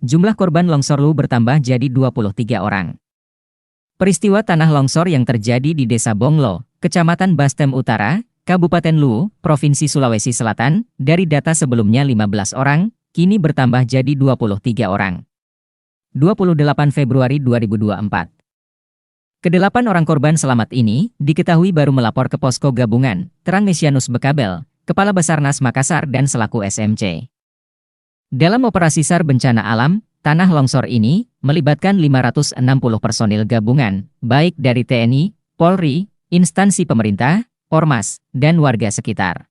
jumlah korban longsor Luwu bertambah jadi 23 orang. Peristiwa tanah longsor yang terjadi di Desa Bonglo, Kecamatan Bastem Utara, Kabupaten Luwu, Provinsi Sulawesi Selatan, dari data sebelumnya 15 orang, kini bertambah jadi 23 orang. 28 Februari 2024. Kedelapan orang korban selamat ini diketahui baru melapor ke Posko Gabungan, Terang Mesianus Bekabel, Kepala Basarnas Makassar dan selaku SMC. Dalam operasi SAR bencana alam, tanah longsor ini melibatkan 560 personil gabungan, baik dari TNI, Polri, instansi pemerintah, Ormas, dan warga sekitar.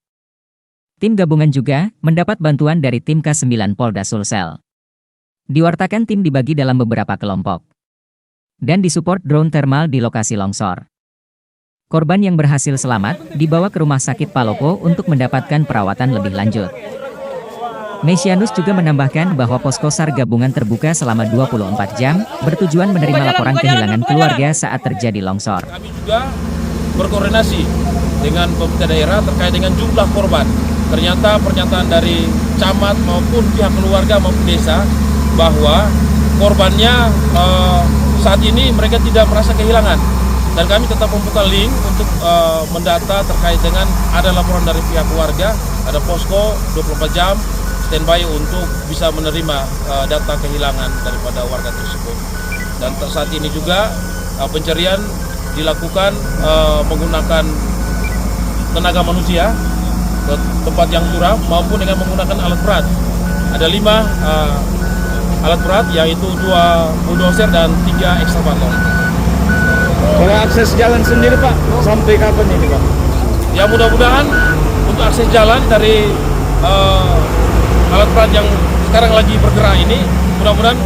Tim gabungan juga mendapat bantuan dari tim K9 Polda Sulsel. Diwartakan tim dibagi dalam beberapa kelompok dan disupport drone thermal di lokasi longsor. Korban yang berhasil selamat dibawa ke Rumah Sakit Palopo untuk mendapatkan perawatan lebih lanjut. Mesianus juga menambahkan bahwa posko SAR gabungan terbuka selama 24 jam, bertujuan menerima laporan kehilangan keluarga saat terjadi longsor. Kami juga berkoordinasi dengan pemerintah daerah terkait dengan jumlah korban. Ternyata pernyataan dari camat maupun pihak keluarga maupun desa bahwa korbannya saat ini mereka tidak merasa kehilangan, dan kami tetap membuka link untuk mendata terkait dengan ada laporan dari pihak keluarga, ada posko 24 jam standby untuk bisa menerima data kehilangan daripada warga tersebut. Dan saat ini juga pencarian dilakukan menggunakan tenaga manusia ke tempat yang curam maupun dengan menggunakan alat berat. Ada 5 alat berat, yaitu 2 bulldozer dan 3 ekskavator. Kalau akses jalan sendiri Pak, sampai kapan ini Pak? Ya mudah-mudahan untuk akses jalan dari alat berat yang sekarang lagi bergerak ini, mudah-mudahan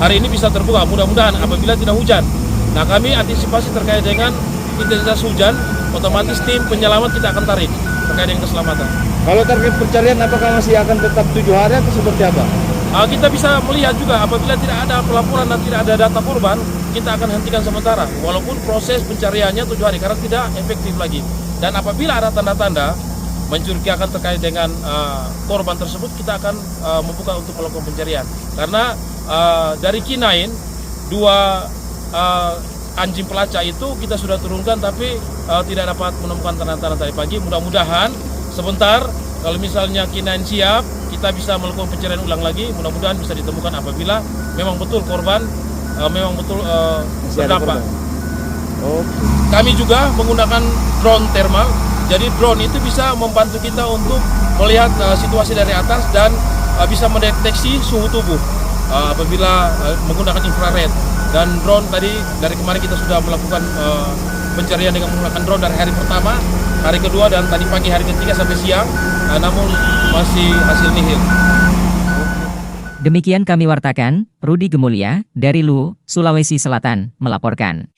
hari ini bisa terbuka, mudah-mudahan apabila tidak hujan. Nah, kami antisipasi terkait dengan intensitas hujan, otomatis tim penyelamat kita akan tarik terkait dengan keselamatan. Kalau target pencarian apakah masih akan tetap 7 hari atau seperti apa? Kita bisa melihat juga apabila tidak ada pelaporan dan tidak ada data korban, kita akan hentikan sementara. Walaupun proses pencariannya 7 hari karena tidak efektif lagi. Dan apabila ada tanda-tanda mencurigakan terkait dengan korban tersebut, kita akan membuka untuk melakukan pencarian. Karena dari K9, 2 anjing pelacak itu kita sudah turunkan, tapi tidak dapat menemukan tanda-tanda tadi pagi. Mudah-mudahan sebentar, kalau misalnya K9 siap, kita bisa melakukan pencarian ulang lagi. Mudah-mudahan bisa ditemukan apabila memang betul korban memang betul terdampak. Kami juga menggunakan drone thermal. Jadi drone itu bisa membantu kita untuk melihat situasi dari atas dan bisa mendeteksi suhu tubuh apabila menggunakan infrared. Dan drone tadi dari kemarin kita sudah melakukan pencarian dengan menggunakan drone dari hari pertama, hari kedua, dan tadi pagi hari ketiga sampai siang, namun masih hasil nihil. Demikian kami wartakan, Rudi Gemulia, dari Luwu, Sulawesi Selatan, melaporkan.